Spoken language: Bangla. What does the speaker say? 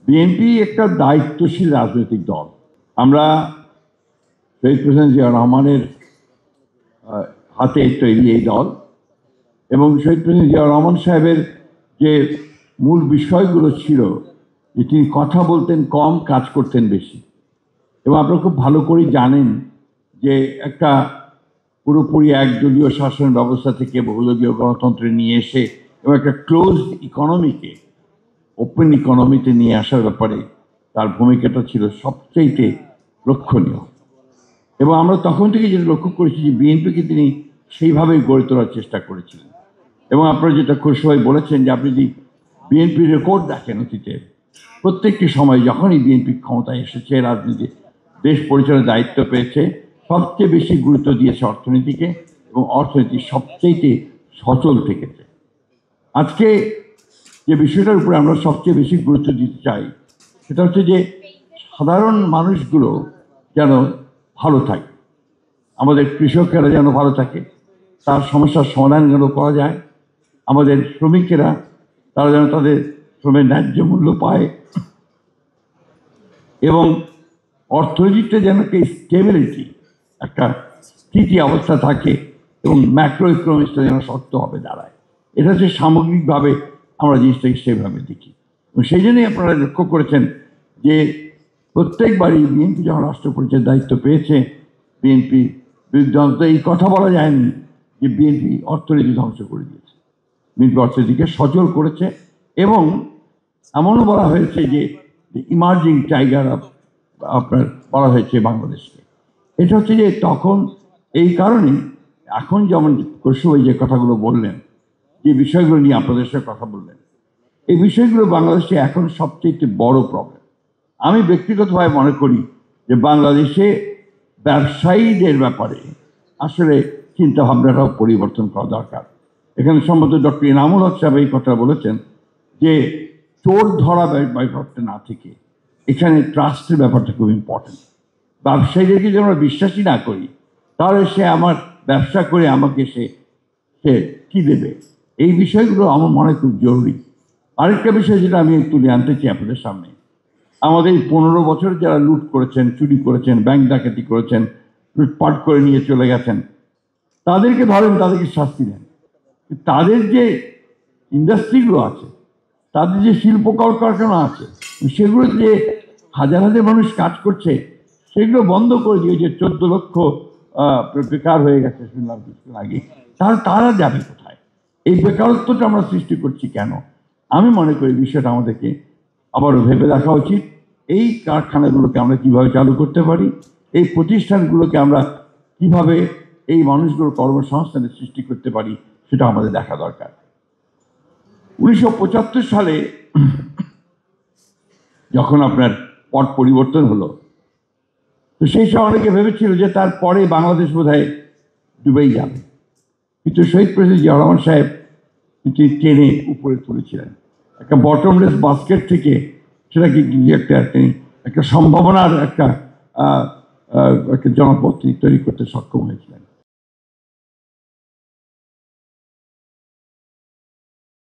বিএনপি একটা দায়িত্বশীল রাজনৈতিক দল। আমরা শহীদ প্রেসিডেন্ট জিয়া রহমানের হাতে তৈরি এই দল, এবং শহীদ প্রেসিডেন্ট জিয়া রহমান সাহেবের যে মূল বিষয়গুলো ছিল যে তিনি কথা বলতেন কম, কাজ করতেন বেশি। এবং আপনারা খুব ভালো করেই জানেন যে একটা পুরোপুরি একদলীয় শাসন ব্যবস্থা থেকে বহুদলীয় গণতন্ত্রে নিয়ে এসে এবং একটা ক্লোজড ইকোনমিকে ওপেন ইকোনমিতে নিয়ে আসার ব্যাপারে তার ভূমিকাটা ছিল সবচেয়ে লক্ষণীয়। এবং আমরা তখন থেকে যেটা লক্ষ্য করেছি যে বিএনপিকে তিনি সেইভাবেই গড়ে তোলার চেষ্টা করেছিলেন। এবং আপনারা যেটা খুব সবাই বলেছেন যে আপনি যদি বিএনপির রেকর্ড দেখেন অতীতে প্রত্যেকটি সময় যখনই বিএনপি ক্ষমতায় এসেছে, রাজনীতি দেশ পরিচালনার দায়িত্ব পেয়েছে, সবচেয়ে বেশি গুরুত্ব দিয়েছে অর্থনীতিকে, এবং অর্থনীতি সবচেয়ে সচল থেকেছে। আজকে যে বিষয়টার উপরে আমরা সবচেয়ে বেশি গুরুত্ব দিতে চাই সেটা হচ্ছে যে সাধারণ মানুষগুলো যেন ভালো থাকে, আমাদের কৃষকেরা যেন ভালো থাকে, তার সমস্যার সমাধান যেন করা যায়, আমাদের শ্রমিকেরা তারা যেন তাদের শ্রমের ন্যায্য মূল্য পায়, এবং অর্থনীতিতে যেন একটা স্টেবিলিটি, একটা স্থিতি অবস্থা থাকে, এবং ম্যাক্রো ইকোনমিক্সটা যেন শক্তভাবে দাঁড়ায়। এটা হচ্ছে সামগ্রিকভাবে আমরা জিনিসটাকে সেভাবে দেখি। এবং সেই জন্যই আপনারা লক্ষ্য করেছেন যে প্রত্যেকবারই বিএনপি যখন রাষ্ট্র পরিচয়ের দায়িত্ব পেয়েছে, বিএনপি বিরুদ্ধে অন্তত এই কথা বলা যায়নি যে বিএনপি অর্থনীতি ধ্বংস করে দিয়েছে। বিএনপি অর্থনীতিকে সচল করেছে, এবং এমনও বলা হয়েছে যে ইমার্জিং টাইগার আপনার বলা হয়েছে বাংলাদেশকে। এটা হচ্ছে যে তখন এই কারণে এখন যেমন কৌশল যে কথাগুলো বললেন, যে বিষয়গুলো নিয়ে আপনাদের সাথে কথা বললেন, এই বিষয়গুলো বাংলাদেশে এখন সবচেয়ে বড় প্রবলেম। আমি ব্যক্তিগতভাবে মনে করি যে বাংলাদেশে ব্যবসায়ীদের ব্যাপারে আসলে চিন্তাভাবনাটাও পরিবর্তন করা দরকার। এখানে সম্ভবত ডক্টর ইনামুল হক সাহেব এই কথা বলেছেন যে চোর ধরা ব্যাপারটা না থেকে এখানে ট্রাস্টের ব্যাপারটা খুব ইম্পর্টেন্ট। ব্যবসায়ীদেরকে যদি আমরা বিশ্বাসই না করি, তাহলে সে আমার ব্যবসা করে আমাকে সে কী দেবে? এই বিষয়গুলো আমার মনে খুব জরুরি। আরেকটা বিষয় যেটা আমি তুলে আনতে চাই আপনাদের সামনে, আমাদের 15 বছর যারা লুট করেছেন, চুরি করেছেন, ব্যাংক ডাকাতি করেছেন, লুটপাট করে নিয়ে চলে গেছেন, তাদেরকে ধরেন, তাদেরকে শাস্তি দেন। তাদের যে ইন্ডাস্ট্রিগুলো আছে, তাদের যে শিল্প কলকারখানা আছে, সেগুলো যে হাজার হাজার মানুষ কাজ করছে, সেগুলো বন্ধ করে দিয়ে যে 14 লক্ষ বেকার হয়ে গেছে শুনলাম কিছুদিন আগে, তারা যাবে কোথায়? এই বেকারত্বটা আমরা সৃষ্টি করছি কেন? আমি মনে করি বিষয়টা আমাদেরকে আবারও ভেবে দেখা উচিত। এই কারখানাগুলোকে আমরা কিভাবে চালু করতে পারি, এই প্রতিষ্ঠানগুলোকে আমরা কিভাবে এই মানুষগুলোর কর্মসংস্থানের সৃষ্টি করতে পারি, সেটা আমাদের দেখা দরকার। 1975 সালে যখন আপনার পট পরিবর্তন হলো, তো সেই সময় অনেকে ভেবেছিল যে তারপরে বাংলাদেশ বোধহয় ডুবেই যাবে, কিন্তু শহীদ প্রেসিডেন্ট জিয়া রহমান সাহেব তিনি টেনে উপরে তুলেছিলেন একটা বটমলেস বাস্কেট থেকে, সেটাকে তিনি একটা সম্ভাবনার একটা জনপদ তৈরি করতে সক্ষম হয়েছিলেন।